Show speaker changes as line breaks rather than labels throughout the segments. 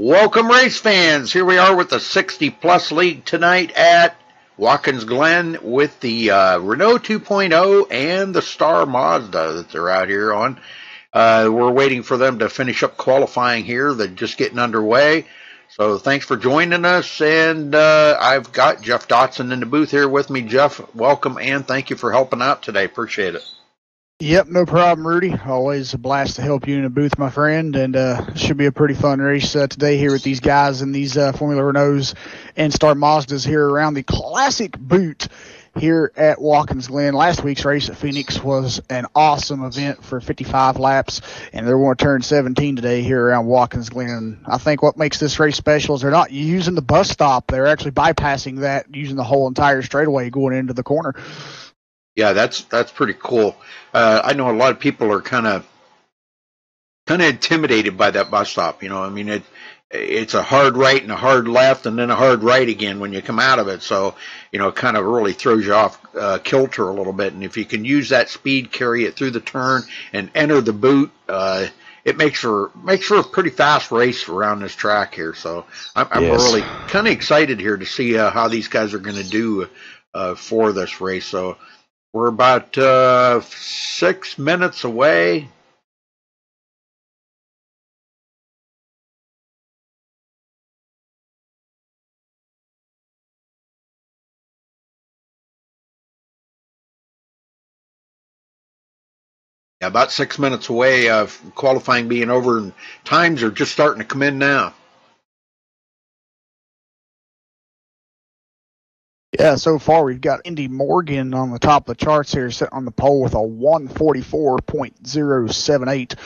Welcome, race fans. Here we are with the 60-plus league tonight at Watkins Glen with the Renault 2.0 and the Star Mazda that they're out here on. We're waiting for them to finish up qualifying here. They're just getting underway. So thanks for joining us. And I've got Jeff Dotson in the booth here with me. Jeff, welcome, and thank you for helping out today. Appreciate it.
Yep, no problem, Rudy. Always a blast to help you in the booth, my friend, and it should be a pretty fun race today here with these guys and these Formula Renaults and Star Mazdas here around the Classic Boot here at Watkins Glen. Last week's race at Phoenix was an awesome event for 55 laps, and they're going to turn 17 today here around Watkins Glen. I think what makes this race special is they're not using the bus stop. They're actually bypassing that, using the whole entire straightaway going into the corner.
Yeah, that's pretty cool. I know a lot of people are kind of intimidated by that bus stop. You know, I mean, it's a hard right and a hard left and then a hard right again when you come out of it. So, you know, it kind of really throws you off kilter a little bit. And if you can use that speed, carry it through the turn, and enter the boot, it makes for a pretty fast race around this track here. So I'm really kind of excited here to see how these guys are going to do for this race. So we're about 6 minutes away. Yeah, about 6 minutes away of qualifying being over, and times are just starting to come in now.
Yeah, so far we've got Indy Morgan on the top of the charts here, sitting on the pole with a 144.078.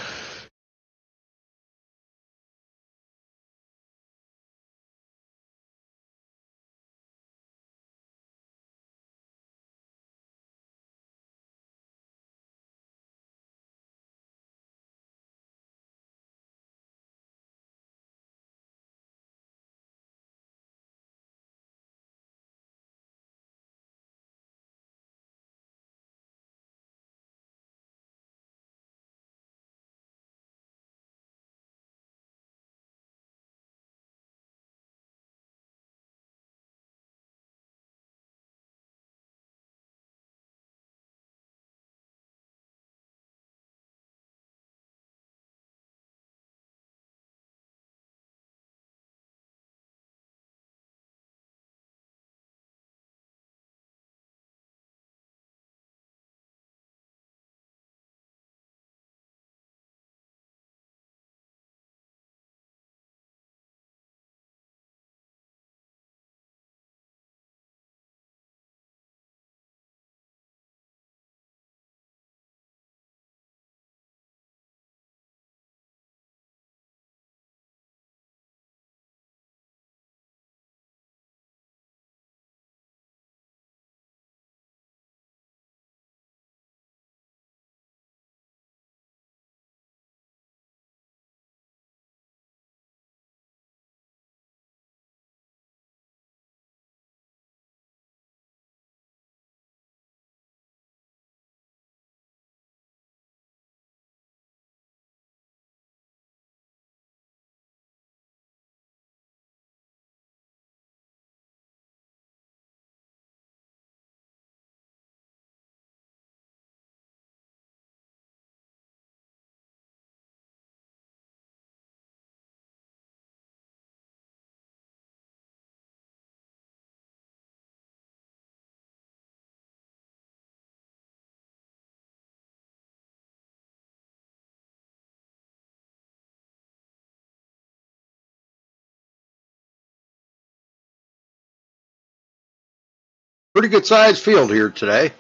Pretty good sized field here today.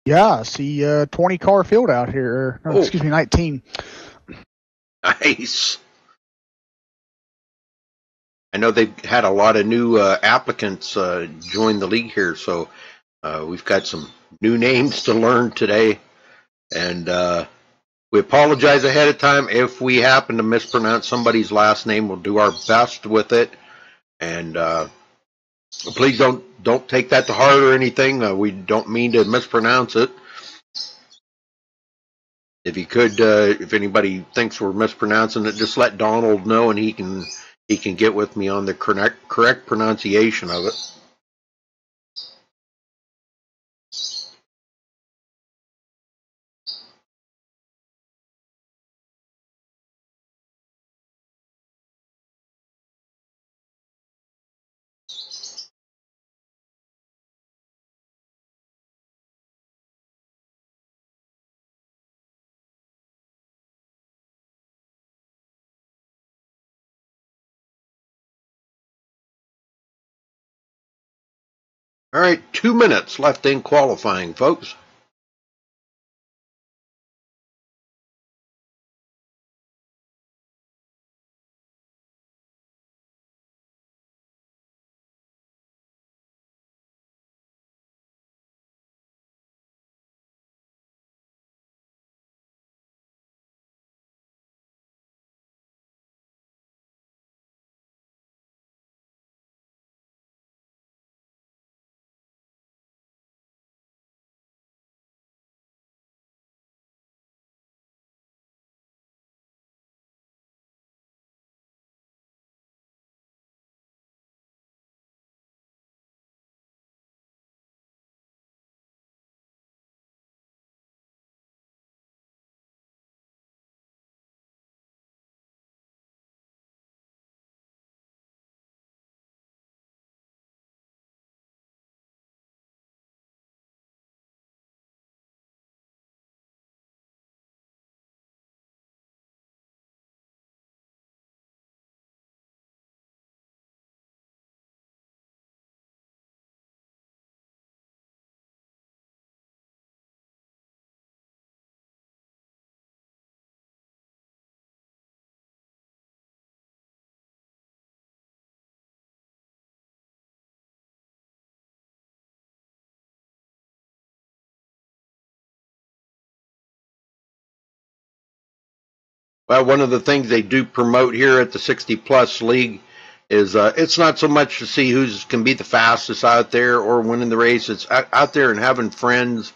Yeah, I see 20 car field out here. No, excuse me, 19.
Nice. I know they've had a lot of new applicants join the league here, so we've got some new names to learn today. And we apologize ahead of time if we happen to mispronounce somebody's last name. We'll do our best with it. And please don't take that to heart or anything. We don't mean to mispronounce it. If you could, if anybody thinks we're mispronouncing it, just let Donald know, and he can get with me on the correct pronunciation of it. All right, 2 minutes left in qualifying, folks. Well, one of the things they do promote here at the 60 Plus League is it's not so much to see who's can be the fastest out there or winning the race. It's out there and having friends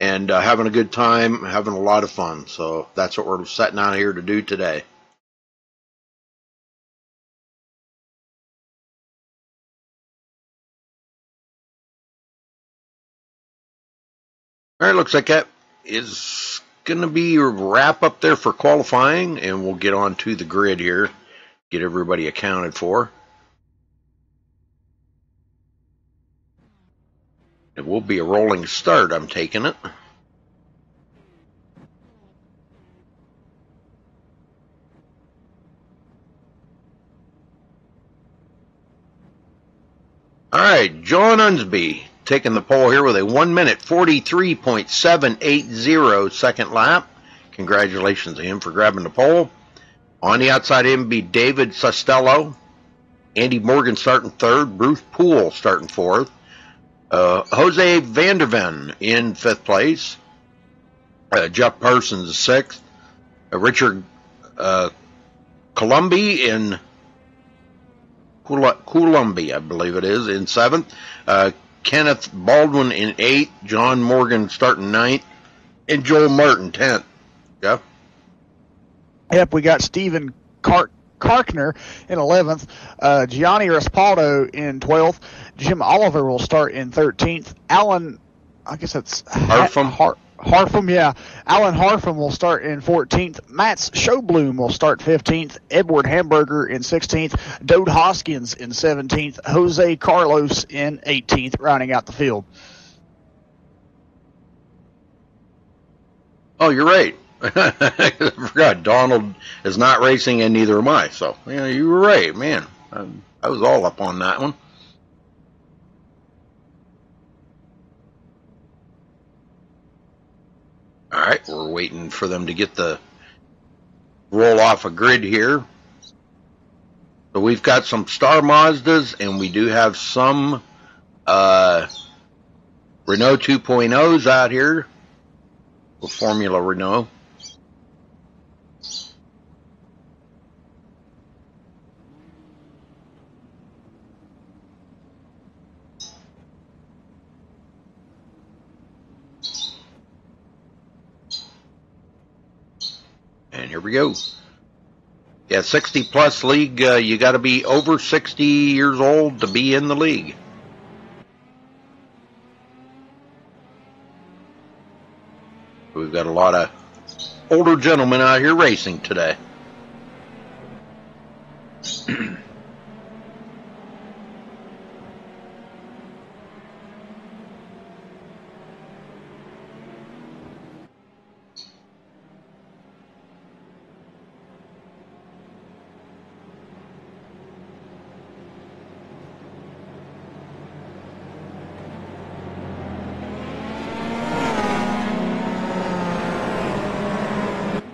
and having a good time, having a lot of fun. So that's what we're setting out here to do today. All right, looks like that is going to be a wrap up there for qualifying, and we'll get on to the grid here, get everybody accounted for. It will be a rolling start, I'm taking it. All right, John Unsby taking the pole here with a 1 minute 43.780 second lap. Congratulations to him for grabbing the pole. On the outside, him be David Sostello. Andy Morgan starting third. Bruce Poole starting fourth. Jose Vanderven in fifth place. Jeff Parsons sixth. Richard Columbi in Coulombi, I believe it is, in seventh. Kenneth Baldwin in eighth. John Morgan starting ninth. And Joel Martin 10th. Jeff?
Yep, we got Stephen Karkner in 11th. Gianni Raspaldo in 12th. Jim Oliver will start in 13th. Alan, I guess that's Harfum, yeah. Alan Harfum will start in 14th. Mats Showbloom will start 15th. Edward Hamburger in 16th. Dode Hoskins in 17th. Jose Carlos in 18th, rounding out the field.
Oh, you're right. I forgot. Donald is not racing, and neither am I. So, yeah, you were right, man. I was all up on that one. All right, we're waiting for them to get the roll off a grid here. So we've got some Star Mazdas, and we do have some Renault 2.0s out here with Formula Renault. And here we go. Yeah, 60 plus league, you got to be over 60 years old to be in the league. We've got a lot of older gentlemen out here racing today.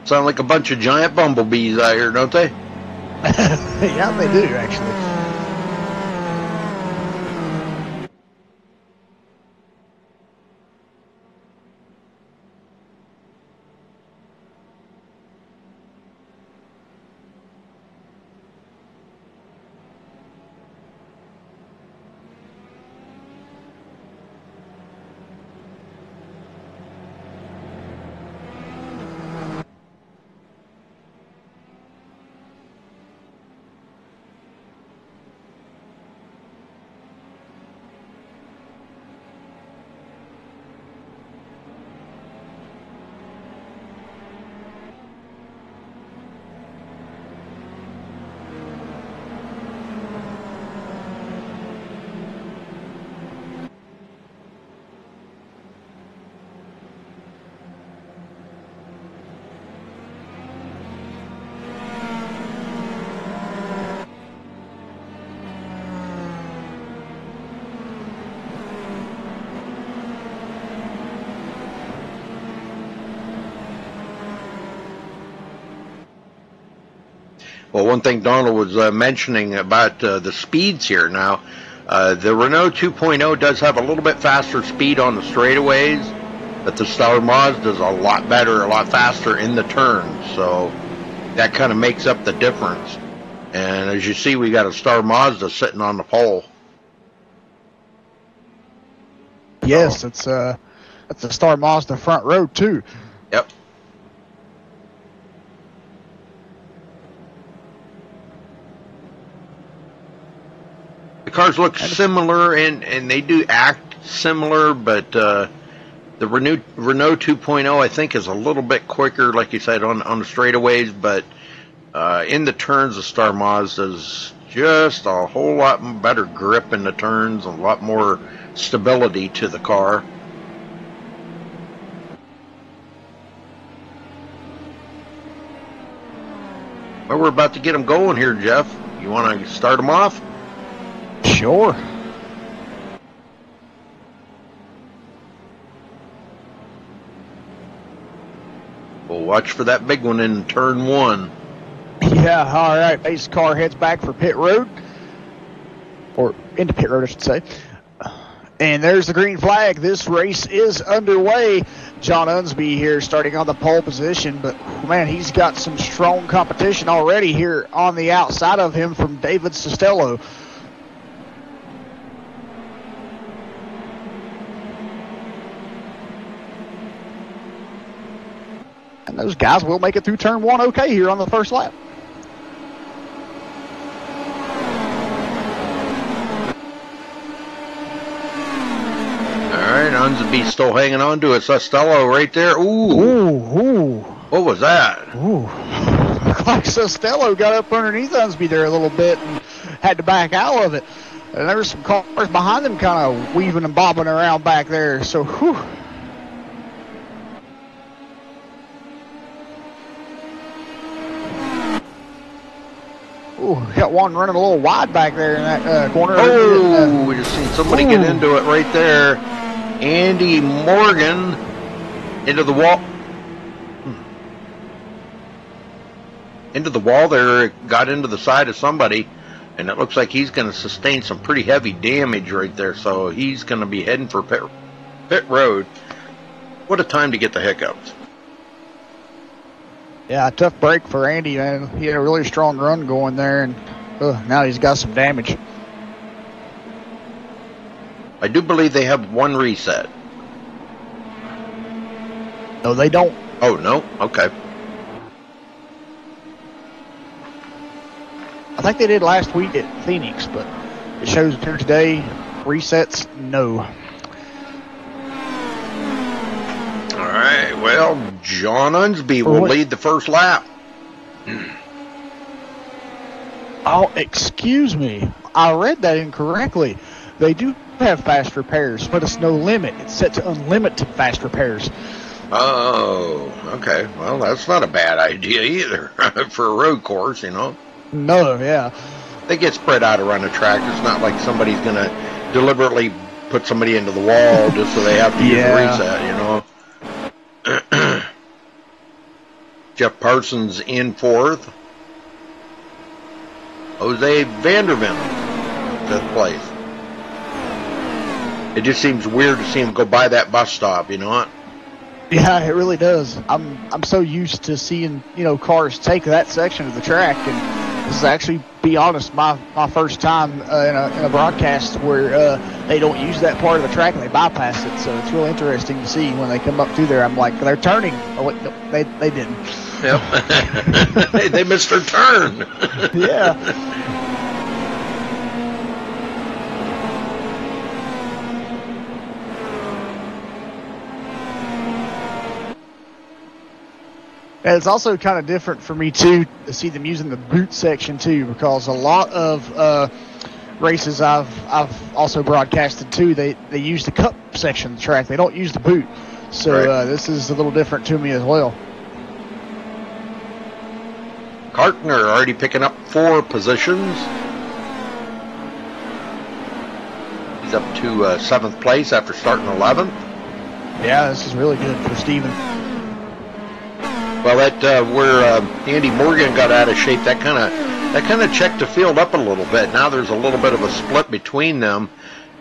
Sound like a bunch of giant bumblebees out here, don't they?
Yeah, they do, actually.
Well, one thing Donald was mentioning about the speeds here now, the Renault 2.0 does have a little bit faster speed on the straightaways, but the Star Mazda is a lot better, a lot faster in the turns, so that kind of makes up the difference. And as you see, we got a Star Mazda sitting on the pole.
Yes, it's that's the Star Mazda front row too.
Yep. The cars look similar and they do act similar, but the Renault 2.0 I think is a little bit quicker, like you said, on the straightaways, but in the turns the Star Mazda's just a whole lot better grip in the turns, a lot more stability to the car. Well, we're about to get them going here, Jeff. You want to start them off?
Sure.
We'll watch for that big one in turn one.
Yeah, all right. Base car heads back for pit road. Or into pit road, I should say. And there's the green flag. This race is underway. John Unsby here starting on the pole position, but man, he's got some strong competition already here on the outside of him from David Costello. And those guys will make it through turn one okay here on the first lap.
All right, Unsby's still hanging on to it. Costello right there. Ooh.
Ooh.
What was that?
Ooh. Looks like Costello got up underneath Unsby there a little bit and had to back out of it. And there were some cars behind them kind of weaving and bobbing around back there. So, whew. Ooh, got one running a little wide back there in that corner.
Oh, we just seen somebody get into it right there. Andy Morgan into the wall. Into the wall there, got into the side of somebody, and it looks like he's going to sustain some pretty heavy damage right there, so he's going to be heading for pit road. What a time to get the hiccups.
Yeah, tough break for Andy, man. He had a really strong run going there, and now he's got some damage.
I do believe they have one reset.
No, they don't.
Oh, no? Okay.
I think they did last week at Phoenix, but it shows here today, resets, no.
All right, well, John Unsby will lead the first lap.
Oh, excuse me. I read that incorrectly. They do have fast repairs, but it's no limit. It's set to unlimited fast repairs.
Oh, okay. Well, that's not a bad idea either for a road course, you know.
No, yeah.
They get spread out around the track. It's not like somebody's going to deliberately put somebody into the wall just so they have to use a reset, you know. Jeff Parsons in fourth. Jose Vanderven, fifth place. It just seems weird to see him go by that bus stop, you know what?
Yeah, it really does. I'm so used to seeing, you know, cars take that section of the track, and this is actually, be honest, my first time in a broadcast where they don't use that part of the track and they bypass it. So it's real interesting to see when they come up through there. I'm like, they're turning. Oh wait, no, they didn't.
Yep. They missed their turn.
Yeah. And it's also kind of different for me, too, to see them using the boot section, too, because a lot of races I've also broadcasted, too, they use the cup section of the track. They don't use the boot. So this is a little different to me as well.
Kartner already picking up 4 positions. He's up to 7th place after starting 11th.
Yeah, this is really good for Steven.
Well, that where Andy Morgan got out of shape, that kind of checked the field up a little bit. Now there's a little bit of a split between them.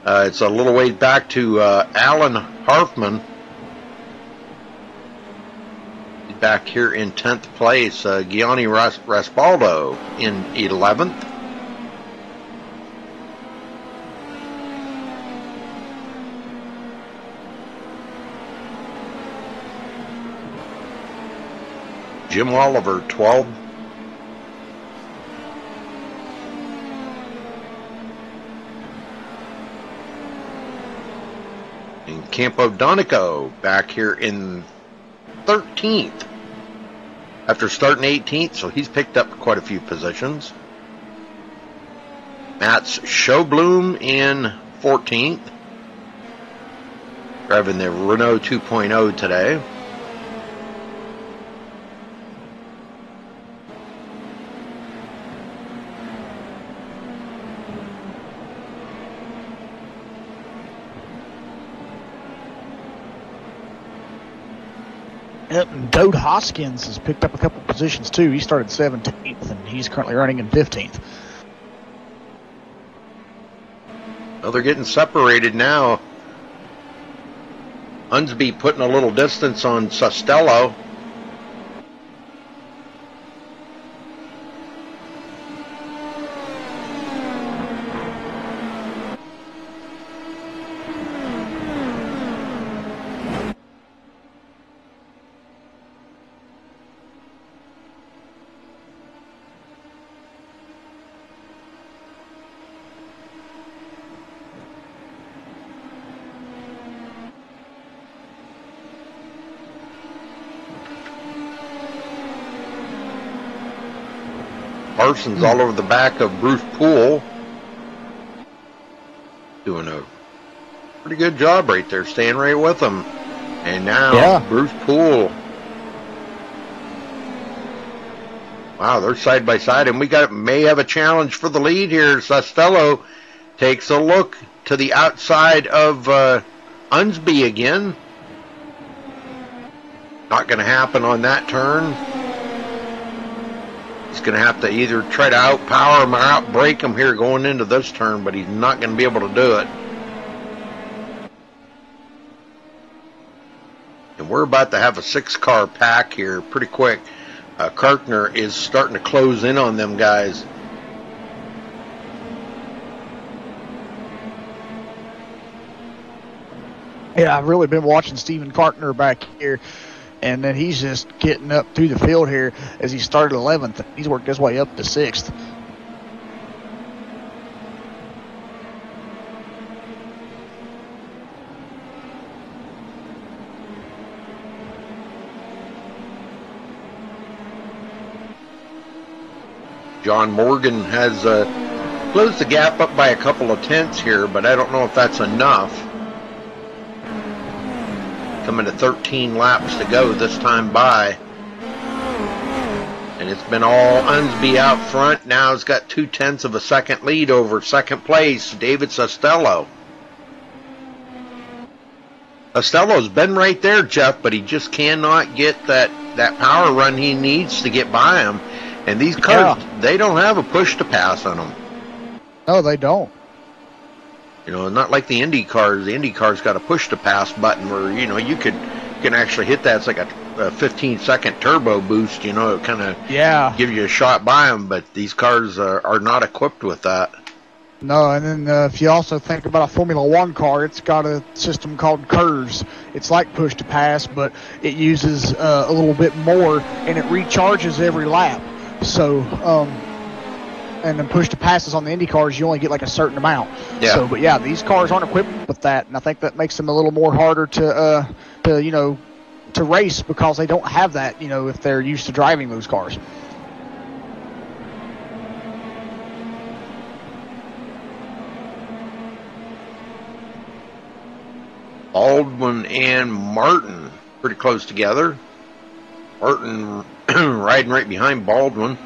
It's a little ways back to Alan Harfman. He's back here in 10th place. Gianni Raspaldo in 11th. Jim Oliver, 12th. And Campo Donico back here in 13th. After starting 18th, so he's picked up quite a few positions. Mats Showbloom in 14th. Driving the Renault 2.0 today.
Yep, and Dode Hoskins has picked up a couple positions too. He started 17th, and he's currently running in 15th.
Well, they're getting separated now. Unsby putting a little distance on Sustello. Parsons all over the back of Bruce Poole. Doing a pretty good job right there, staying right with him. And now Bruce Poole. Wow, they're side by side, and we may have a challenge for the lead here. Sustello takes a look to the outside of Unsby again. Not going to happen on that turn. He's going to have to either try to outpower him or outbrake him here going into this turn, but he's not going to be able to do it. And we're about to have a 6-car pack here pretty quick. Kartner is starting to close in on them guys.
Yeah, I've really been watching Steven Kartner back here, and then he's just getting up through the field here as he started 11th. He's worked his way up to 6th.
John Morgan has closed the gap up by a couple of tenths here, but I don't know if that's enough. Coming to 13 laps to go this time by. And it's been all Unsby out front. Now he's got 0.2 of a second lead over second place, David Costello. Costello's been right there, Jeff, but he just cannot get that power run he needs to get by him. And these cars, they don't have a push to pass on them.
No, they don't.
You know, not like the Indy cars. The Indy cars got a push to pass button where, you know, you can actually hit that. It's like a 15-second turbo boost, you know, it kind of give you a shot by them, but these cars are not equipped with that.
No, and then if you also think about a Formula One car, it's got a system called KERS. It's like push to pass, but it uses a little bit more, and it recharges every lap. So, and then push to passes on the Indy cars, you only get like a certain amount.
Yeah.
So, but yeah, these cars aren't equipped with that, and I think that makes them a little more harder to you know, to race because they don't have that, you know, if they're used to driving those cars.
Baldwin and Martin pretty close together. Martin riding right behind Baldwin.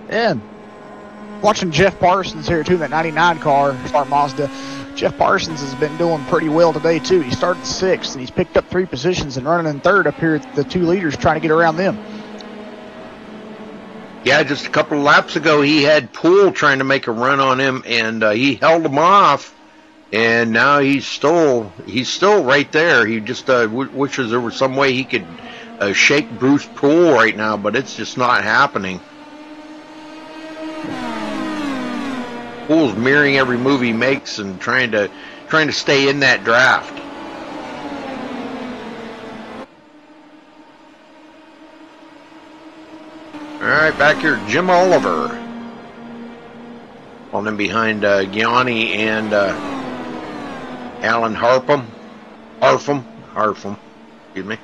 And watching Jeff Parsons here too, that 99 car, Smart Mazda. Jeff Parsons has been doing pretty well today too. He started 6th and he's picked up 3 positions and running in 3rd up here at the 2 leaders trying to get around them.
Yeah, just a couple of laps ago he had Poole trying to make a run on him, and he held him off, and now he's still right there. He just wishes there was some way he could shake Bruce Poole right now, but it's just not happening. Poole's mirroring every move he makes and trying to stay in that draft. All right, back here, Jim Oliver. Falling behind Gianni and Alan Harpham. Excuse me.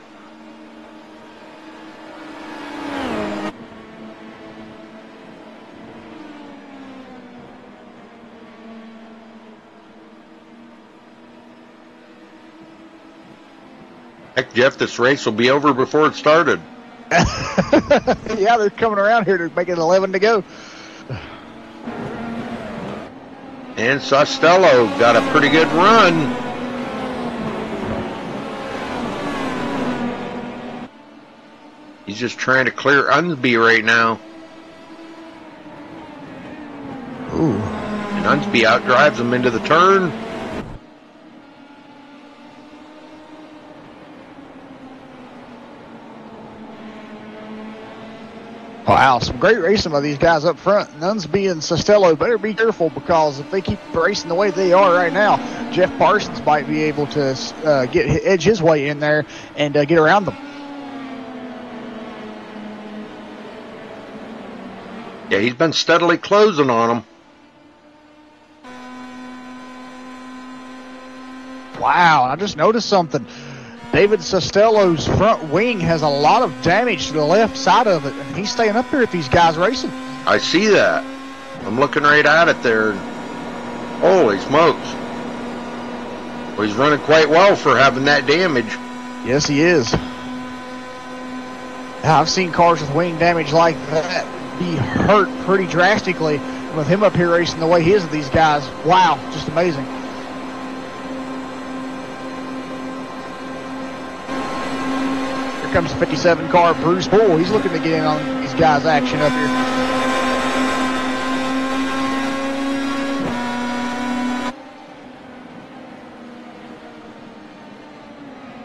Heck, Jeff, this race will be over before it started.
Yeah, they're coming around here to make it 11 to go.
And Costello got a pretty good run. He's just trying to clear Unsby right now.
Ooh.
And Unsby outdrives him into the turn.
Wow, some great racing by these guys up front. Unsby and Costello better be careful because if they keep racing the way they are right now, Jeff Parsons might be able to edge his way in there and get around them.
Yeah, he's been steadily closing on them.
Wow, I just noticed something. David Costello's front wing has a lot of damage to the left side of it, and he's staying up here with these guys racing.
I see that. I'm looking right at it there. Holy smokes. Well, he's running quite well for having that damage.
Yes, he is. Now, I've seen cars with wing damage like that be hurt pretty drastically. And with him up here racing the way he is with these guys, wow, just amazing. Here comes the 57 car, Bruce Poole. He's looking to get in on these guys' action up here.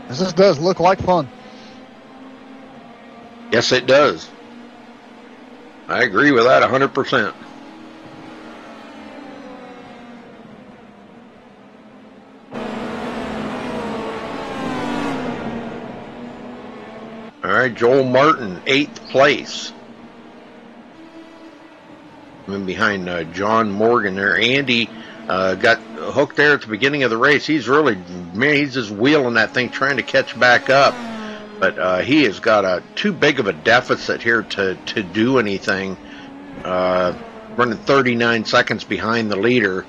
This does look like fun.
Yes, it does. I agree with that 100%. All right, Joel Martin, 8th place. I'm in behind John Morgan there. Andy got hooked there at the beginning of the race. He's really, man, he's just wheeling that thing trying to catch back up. But he has got too big of a deficit here to do anything. Running 39 seconds behind the leader.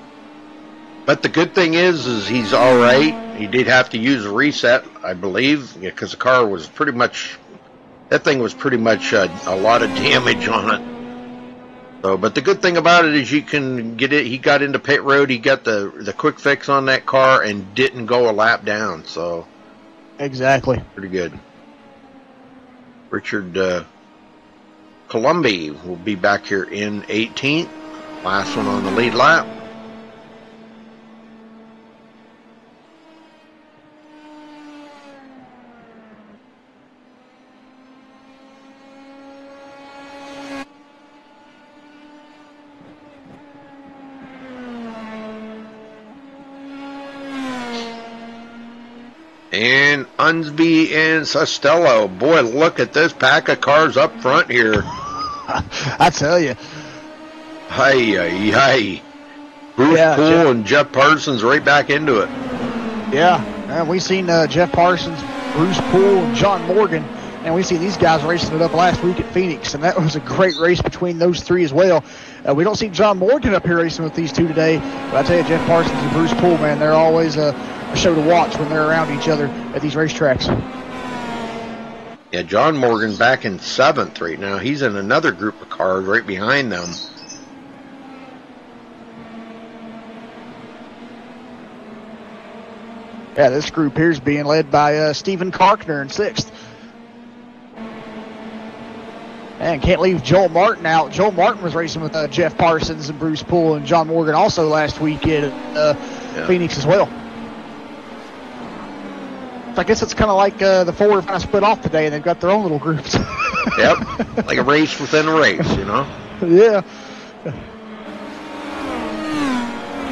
But the good thing is he's all right. He did have to use a reset, I believe, because the car was pretty much, that thing was pretty much a lot of damage on it. So, but the good thing about it is you can get it. He got into pit road. He got the quick fix on that car and didn't go a lap down. So,
exactly,
pretty good. Richard Colombi will be back here in 18th. Last one on the lead lap. And Unsby and Costello. Boy, look at this pack of cars up front here.
I tell you.
Hi. Bruce Poole and Jeff Parsons right back into it.
Yeah, we've seen Jeff Parsons, Bruce Poole, and John Morgan, and we've seen these guys racing it up last week at Phoenix, and that was a great race between those three as well. We don't see John Morgan up here racing with these two today, but I tell you, Jeff Parsons and Bruce Poole, man, they're always a show to watch when they're around each other at these racetracks.
Yeah, John Morgan back in 7th right now. He's in another group of cars right behind them.
Yeah, this group here is being led by Stephen Karkner in 6th. And can't leave Joel Martin out. Joel Martin was racing with Jeff Parsons and Bruce Poole and John Morgan also last week at Phoenix as well. I guess it's kind of like the four kind of split off today, and they've got their own little groups.
Yep, like a race within a race, you know?
Yeah.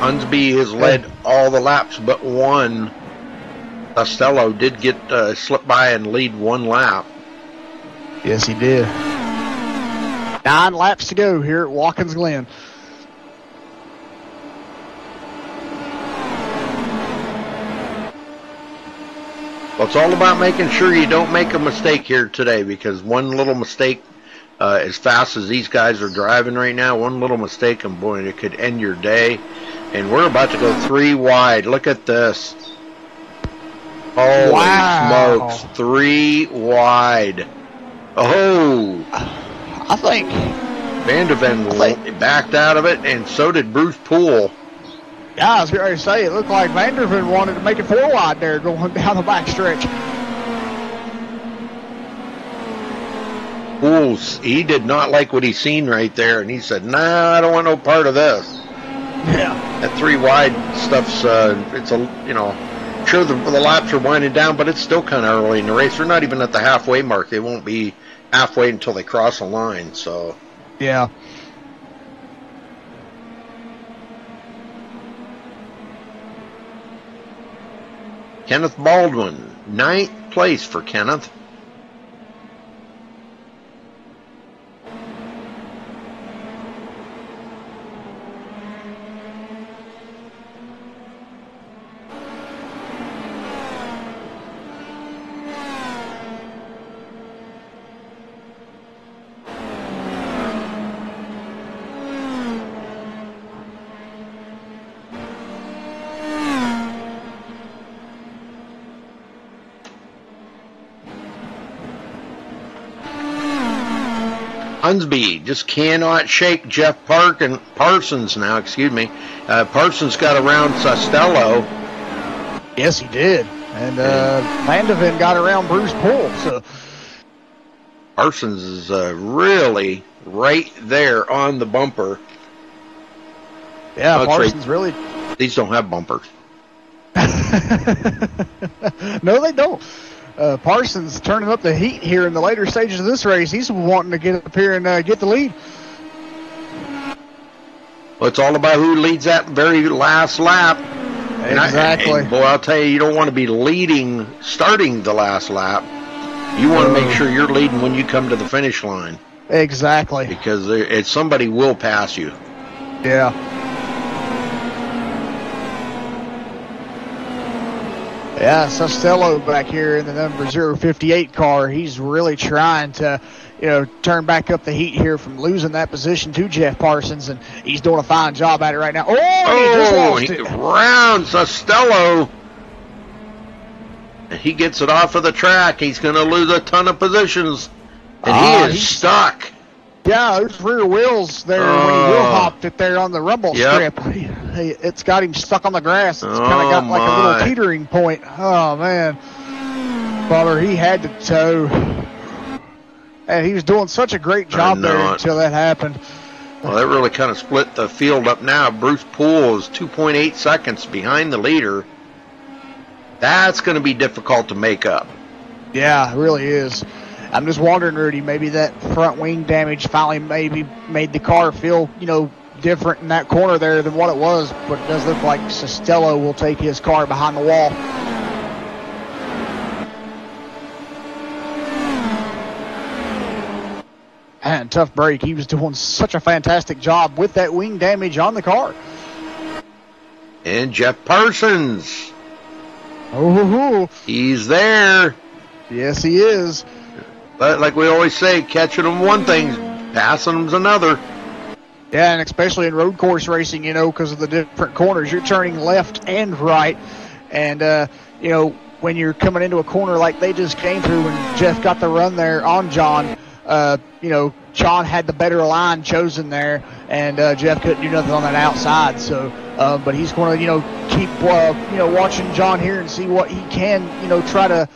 Unsby has led all the laps but one. Costello did get slip by and lead one lap.
Yes, he did. 9 laps to go here at Watkins Glen.
Well, it's all about making sure you don't make a mistake here today, because one little mistake, as fast as these guys are driving right now, one little mistake, and boy, it could end your day. And we're about to go 3 wide. Look at this. Holy smokes. 3 wide. Oh.
I think
Vanderven backed out of it, and so did Bruce Poole.
Yeah, I was going to say, it looked like Vanderven wanted to make it 4 wide there going down the back stretch.
Poole's, he did not like what he seen right there, and he said, nah, I don't want no part of this.
Yeah.
That 3 wide stuff's, it's a, you know, sure the laps are winding down, but it's still kind of early in the race. They're not even at the halfway mark. They won't be halfway until they cross a line, so.
Yeah.
Kenneth Baldwin, 9th place for Kenneth. Unsby just cannot shake Jeff Parsons now, excuse me. Parsons got around Costello.
Yes, he did. And Vanderven got around Bruce Poole. So
Parsons is really right there on the bumper.
Yeah, Parsons really.
These don't have bumpers.
No, they don't. Parsons turning up the heat here in the later stages of this race. He's wanting to get up here and get the lead.
Well, it's all about who leads that very last lap.
Exactly.
And boy, I'll tell you, you don't want to be starting the last lap. You want to make sure you're leading when you come to the finish line.
Exactly.
Because somebody will pass you.
Yeah. Yeah, Costello back here in the number 058 car. He's really trying to, turn back up the heat here from losing that position to Jeff Parsons, and he's doing a fine job at it right now. Oh, he just lost it.
Round Costello. And he gets it off of the track. He's going to lose a ton of positions. And he's stuck.
Yeah, those rear wheels there when he wheel hopped it there on the rumble strip. It's got him stuck on the grass. It's kind of got like a little teetering point. Oh, man. Butler, he had to tow. And he was doing such a great job there until that happened.
Well, that really kind of split the field up now. Bruce Poole is 2.8 seconds behind the leader. That's going to be difficult to make up.
Yeah, it really is. I'm just wondering, Rudy, maybe that front wing damage finally maybe made the car feel, different in that corner there than what it was. But it does look like Costello will take his car behind the wall. And tough break. He was doing such a fantastic job with that wing damage on the car.
And Jeff Parsons.
Oh,
he's there.
Yes, he is.
But like we always say, catching them one thing, passing them's another.
Yeah, and especially in road course racing, because of the different corners, you're turning left and right. And, when you're coming into a corner like they just came through when Jeff got the run there on John, John had the better line chosen there, and Jeff couldn't do nothing on that outside. So, but he's going to, keep, watching John here and see what he can, try to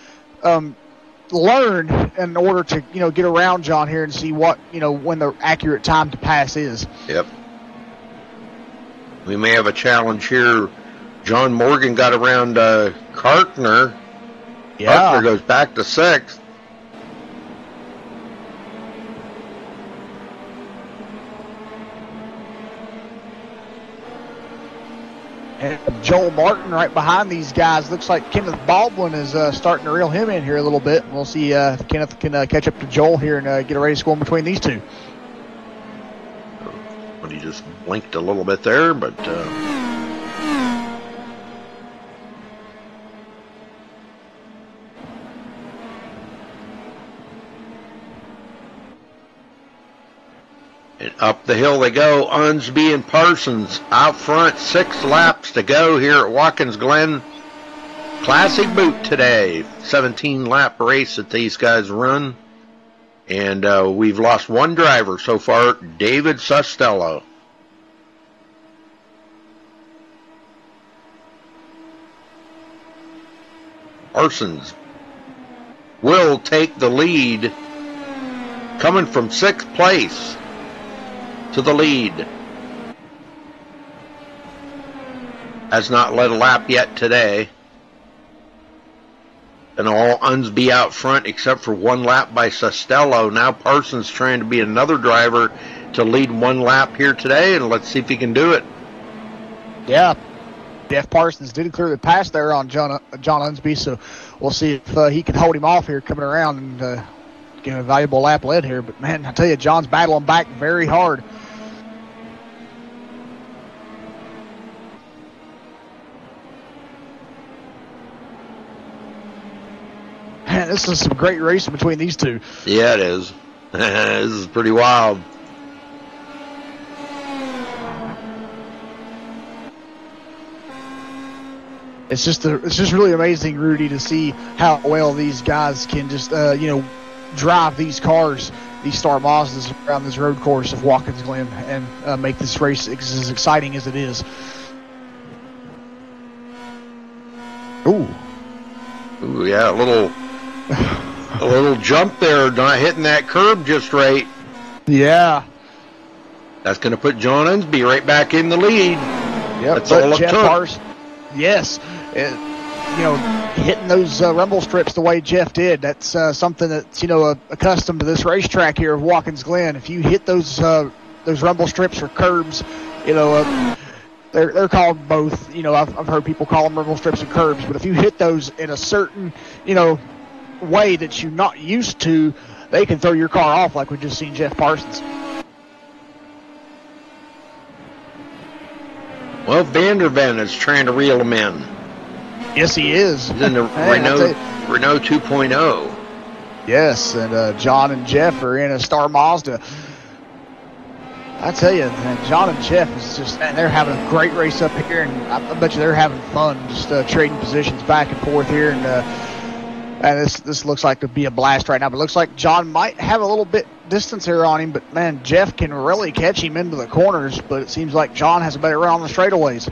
learn in order to, get around John here and see what, when the accurate time to pass is.
Yep. We may have a challenge here. John Morgan got around Kartner.
Yeah.
Kartner goes back to 6th.
And Joel Martin right behind these guys. Looks like Kenneth Baldwin is starting to reel him in here a little bit. We'll see if Kenneth can catch up to Joel here and get a race going between these two.
But he just blinked a little bit there, but... And up the hill they go. Unsby and Parsons out front. 6 laps to go here at Watkins Glen. Classic boot today. 17-lap race that these guys run. And we've lost one driver so far, David Costello. Parsons will take the lead, coming from 6th place to the lead. Has not led a lap yet today. And all Unsby out front except for 1 lap by Costello. Now Parsons trying to be another driver to lead 1 lap here today, and let's see if he can do it.
Yeah, Jeff Parsons did clear the pass there on John Unsby, so we'll see if he can hold him off here coming around and get a valuable lap led here. But, man, I tell you, John's battling back very hard. Man, this is some great racing between these two.
Yeah, it is. This is pretty wild.
It's just really amazing, Rudy, to see how well these guys can just drive these cars, these Star Mazdas around this road course of Watkins Glen and make this race as exciting as it is. Ooh,
yeah, a little jump there, not hitting that curb just right.
Yeah.
That's going to put John Unsby right back in the lead.
Yep,
that's all it took.
Yes. Hitting those rumble strips the way Jeff did, that's something that's, accustomed to this racetrack here of Watkins Glen. If you hit those rumble strips or curbs, they're called both. I've heard people call them rumble strips and curbs, but if you hit those in a certain, way that you're not used to, they can throw your car off like we just seen Jeff Parsons.
Well, Vanderven is trying to reel him in.
Yes, he is.
He's in the Renault 2.0.
Yes, and John and Jeff are in a Star Mazda. I tell you, man, John and Jeff is just, man, they're having a great race up here, and I bet you they're having fun just trading positions back and forth here. And this looks like to be a blast right now. But it looks like John might have a little bit distance here on him, but man, Jeff can really catch him into the corners. But it seems like John has a better run on the straightaways.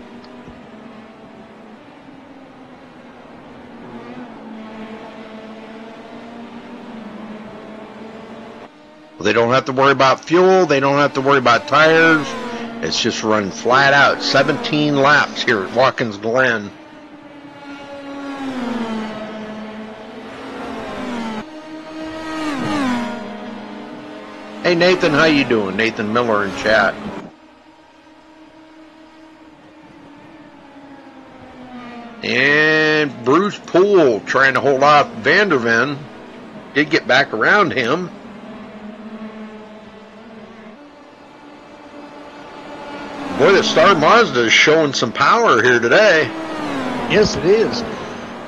They don't have to worry about fuel. They don't have to worry about tires. It's just run flat out. 17 laps here at Watkins Glen. Hey, Nathan, how you doing? Nathan Miller in chat. And Bruce Poole trying to hold off Vanderven. Did get back around him. Boy, the Star Mazda is showing some power here today.
Yes, it is.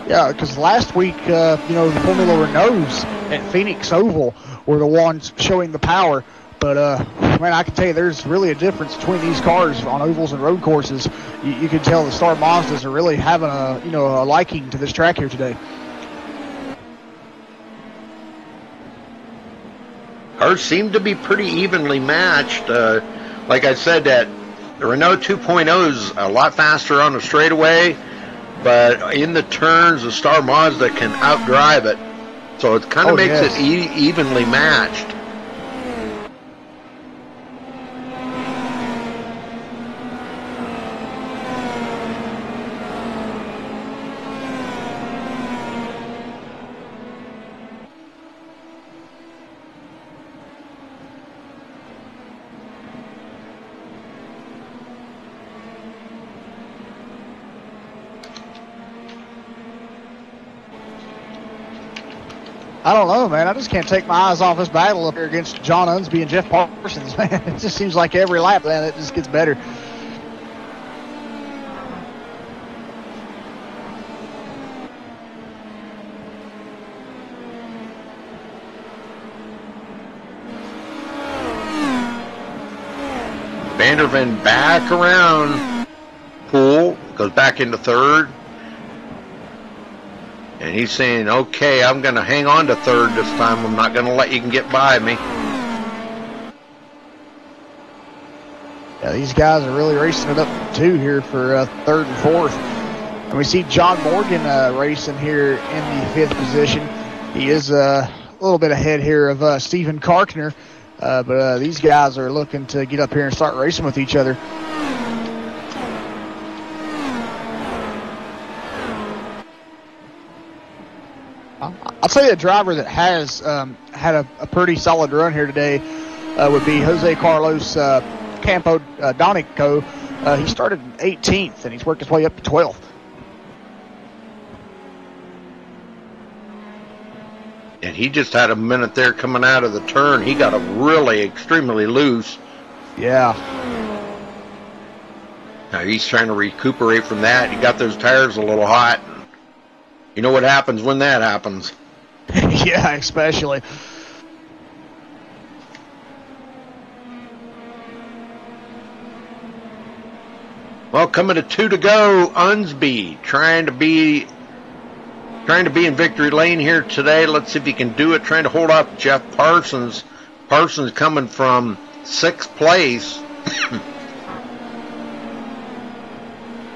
Yeah, because last week, the Formula Renaults at Phoenix Oval were the ones showing the power. But, man, I can tell you there's really a difference between these cars on ovals and road courses. You can tell the Star Mazdas are really having a liking to this track here today.
Cars seem to be pretty evenly matched. Like I said, that the Renault 2.0 is a lot faster on the straightaway, but in the turns, the Star Mazda can outdrive it. So it kind of makes it evenly matched.
I don't know, man. I just can't take my eyes off this battle up here against John Unsby and Jeff Parsons, man. It just seems like every lap, man, it just gets better.
Vanderven back around. Poole goes back into third. And he's saying, okay, I'm going to hang on to third this time. I'm not going to let you get by me.
Yeah, these guys are really racing it up too here for third and fourth. And we see John Morgan racing here in the fifth position. He is a little bit ahead here of Stephen Karkner. But these guys are looking to get up here and start racing with each other. I'll tell you a driver that has had a pretty solid run here today would be Jose Carlos Campo Donico. He started 18th, and he's worked his way up to 12th.
And he just had a minute there coming out of the turn. He got really extremely loose.
Yeah.
Now he's trying to recuperate from that. He got those tires a little hot. You know what happens when that happens.
Yeah, especially.
Well, coming to 2 to go, Unsby trying to be in victory lane here today. Let's see if he can do it. Trying to hold off Jeff Parsons. Parsons coming from 6th place.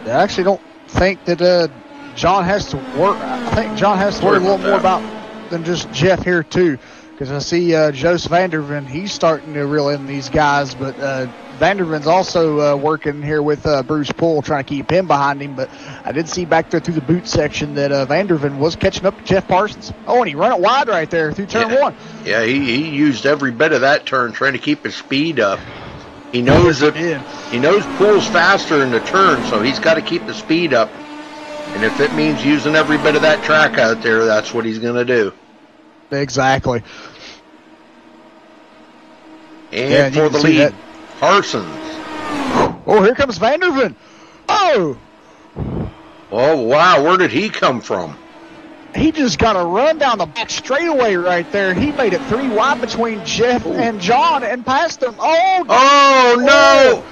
I actually don't think that John has to work. I think John has to worry a little more about than just Jeff here too, because I see Jose Vanderven. He's starting to reel in these guys, but Vanderven's also working here with Bruce Poole, trying to keep him behind him. But I did see back there through the boot section that Vanderven was catching up to Jeff Parsons. Oh, and he run it wide right there through turn one.
Yeah, he used every bit of that turn trying to keep his speed up. He knows he knows Poole's faster in the turn, so he's got to keep the speed up. And if it means using every bit of that track out there, that's what he's going to do.
Exactly.
And for the lead, Parsons.
Oh, here comes Vanderven. Oh!
Oh, wow. Where did he come from?
He just got a run down the back straightaway right there. He made it 3 wide between Jeff and John and passed him.
Oh, no.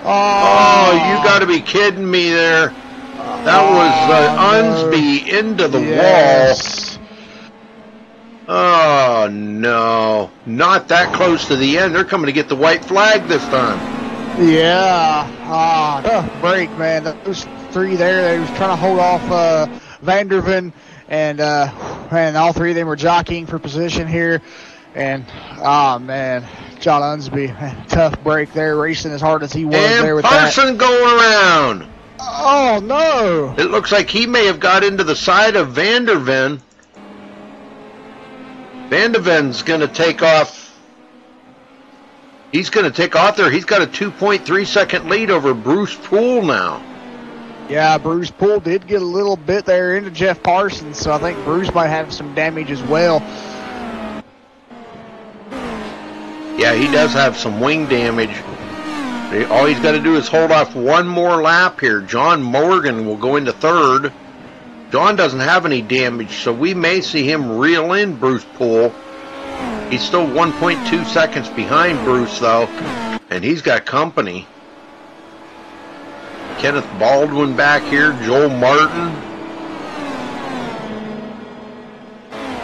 Oh, you got to
be
be kidding me there. That was Unsby into the wall. Oh, no. Not that close to the end. They're coming to get the white flag this time.
Yeah. Tough break, man. Those 3 there, they was trying to hold off Vanderven, and all 3 of them were jockeying for position here. And, man, John Unsby, man, tough break there, racing as hard as he was
and
there with
Parson going around.
Oh, no.
It looks like he may have got into the side of Vanderven. Vanderven's going to take off. He's going to take off there. He's got a 2.3 second lead over Bruce Poole now. Yeah,
Bruce Poole did get a little bit there into Jeff Parsons, so I think Bruce might have some damage as well.
Yeah, he does have some wing damage. All he's got to do is hold off one more lap here. John Morgan will go into 3rd. John doesn't have any damage, so we may see him reel in Bruce Poole. He's still 1.2 seconds behind Bruce, though, and he's got company. Kenneth Baldwin back here, Joel Martin.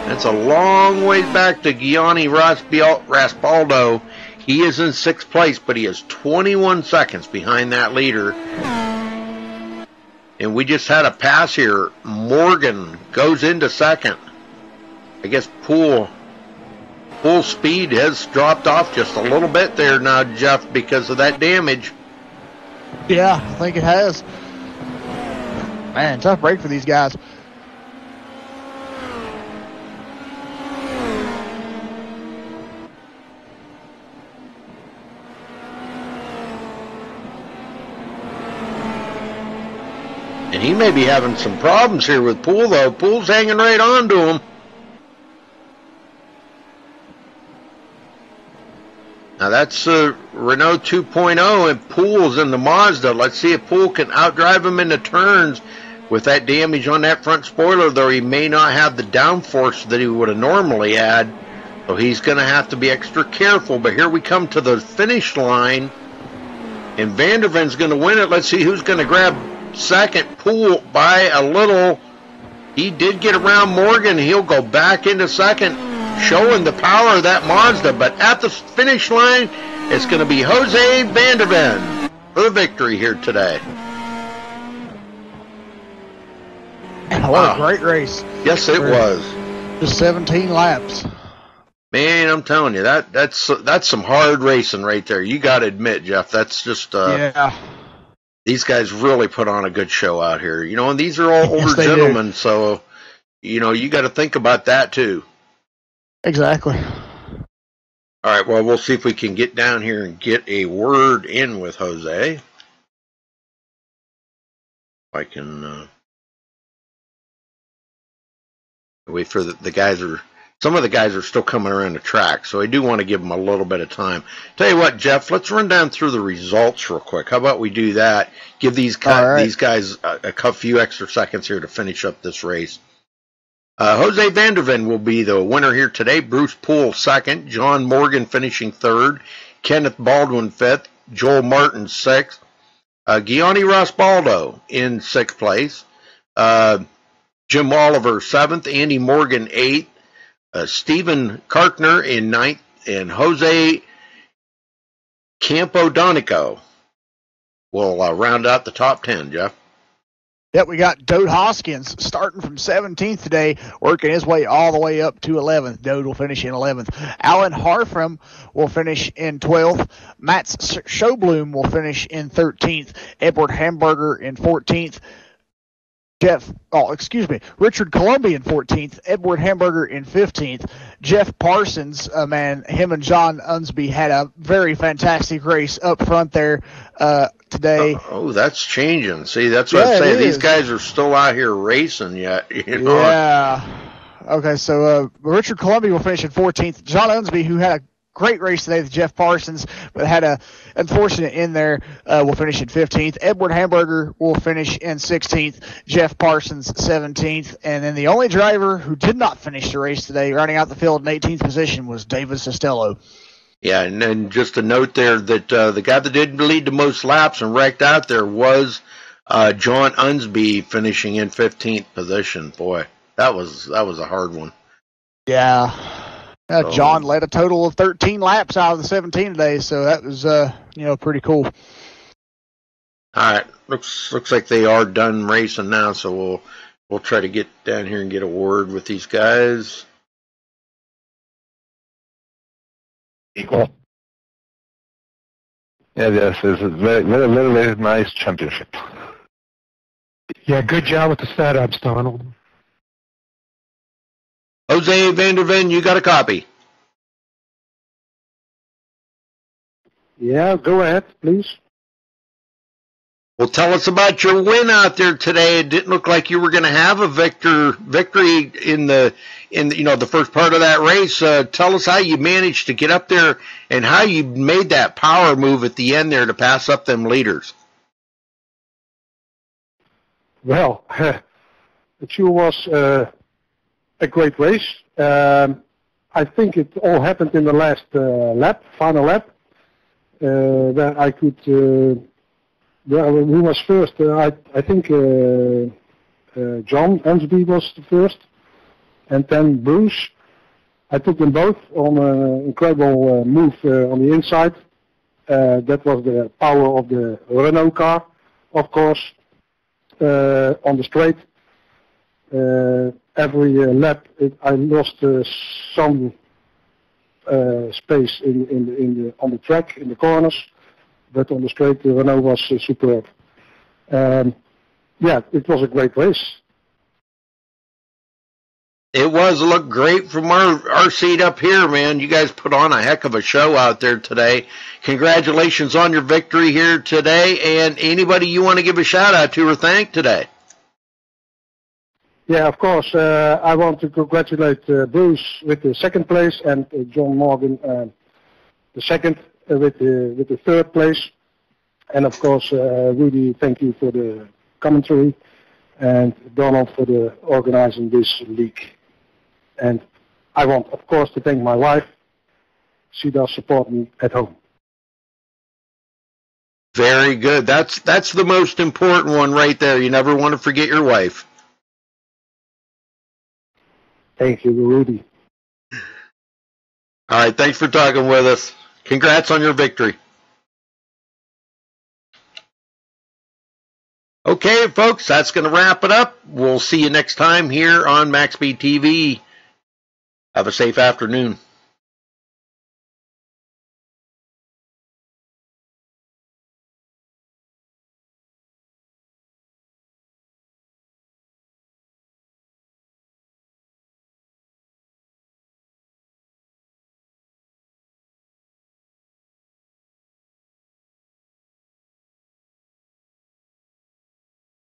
That's a long way back to Gianni Raspaldo. He is in 6th place, but he is 21 seconds behind that leader. And we just had a pass here. Morgan goes into 2nd. I guess Poole speed has dropped off just a little bit there now, Jeff, because of that damage.
Yeah, I think it has. Man, tough break for these guys.
And he may be having some problems here with Poole, though. Poole's hanging right on to him. Now that's Renault 2.0, and Poole's in the Mazda. Let's see if Poole can outdrive him into turns. With that damage on that front spoiler, though, he may not have the downforce that he would have normally had. So he's going to have to be extra careful. But here we come to the finish line. And Vanderven's going to win it. Let's see who's going to grab 2nd. Poole by a little. He did get around Morgan. He'll go back into 2nd, showing the power of that Mazda. But at the finish line, it's going to be Jose Vanderven for the victory here today.
What a great race.
Yes, it was.
Just 17 laps.
Man, I'm telling you, that's some hard racing right there. You got to admit, Jeff, that's just
yeah.
These guys really put on a good show out here. You know, and these are all older gentlemen, so you know, you got to think about that too.
Exactly.
All right, well, we'll see if we can get down here and get a word in with Jose. If I can wait for the guys are. Some of the guys are still coming around the track, so I do want to give them a little bit of time. Tell you what, Jeff, let's run down through the results real quick. How about we do that? Give these guys a few extra seconds here to finish up this race. Jose Vanderven will be the winner here today. Bruce Poole 2nd. John Morgan finishing 3rd. Kenneth Baldwin 5th. Joel Martin 6th. Gianni Raspaldo in 6th place. Jim Oliver 7th. Andy Morgan 8th. Stephen Karkner in 9th, and Jose Campodonico will round out the top 10, Jeff.
Yep, we got Dode Hoskins starting from 17th today, working his way all the way up to 11th. Dode will finish in 11th. Alan Harfram will finish in 12th. Matt Showbloom will finish in 13th. Edward Hamburger in 14th. Richard Columbia in 14th, Edward Hamburger in 15th, Jeff Parsons, man, him and John Unsby had a very fantastic race up front there today.
Oh, that's changing. See, that's what I'm saying. These guys are still out here racing yet. You know?
Yeah. Okay, so Richard Columbia will finish in 14th. John Unsby, who had a great race today with Jeff Parsons, but had a unfortunate in there. Will finish in 15th. Edward Hamburger will finish in 16th. Jeff Parsons 17th. And then the only driver who did not finish the race today, running out the field in 18th position, was David Costello.
Yeah, and then just a note there that the guy that did lead the most laps and wrecked out there was John Unsby, finishing in 15th position. Boy, that was a hard one.
Yeah. John led a total of 13 laps out of the 17 today, so that was pretty cool.
All right, looks like they are done racing now, so we'll try to get down here and get a word with these guys.
Equal. Yeah, yes, it's a very, very, very, very nice championship.
Yeah, good job with the setups, Donald.
Jose Vanderven, you got a copy?
Yeah, go ahead, please.
Well, tell us about your win out there today. It didn't look like you were going to have a victory in the first part of that race. Tell us how you managed to get up there and how you made that power move at the end there to pass up them leaders.
Well, it sure was a great race. I think it all happened in the last final lap, where I could. Who was first? I think John Unsby was the first, and then Bruce. I took them both on an incredible move on the inside. That was the power of the Renault car, of course. On the straight, every lap I lost some space on the track in the corners. But on the straight, the Renault was superb. Yeah, it was a great race.
It was. It looked great from our seat up here, man. You guys put on a heck of a show out there today. Congratulations on your victory here today. And anybody you want to give a shout out to or thank today?
Yeah, of course. I want to congratulate Bruce with the second place and John Morgan the second. With the third place, and of course, Rudy, thank you for the commentary, and Donald for the organizing this league. And I want, of course, to thank my wife. She does support me at home.
Very good. That's the most important one right there. You never want to forget your wife.
Thank you, Rudy.
All right, thanks for talking with us. Congrats on your victory. Okay, folks, that's going to wrap it up. We'll see you next time here on MaxSpeedTV. Have a safe afternoon.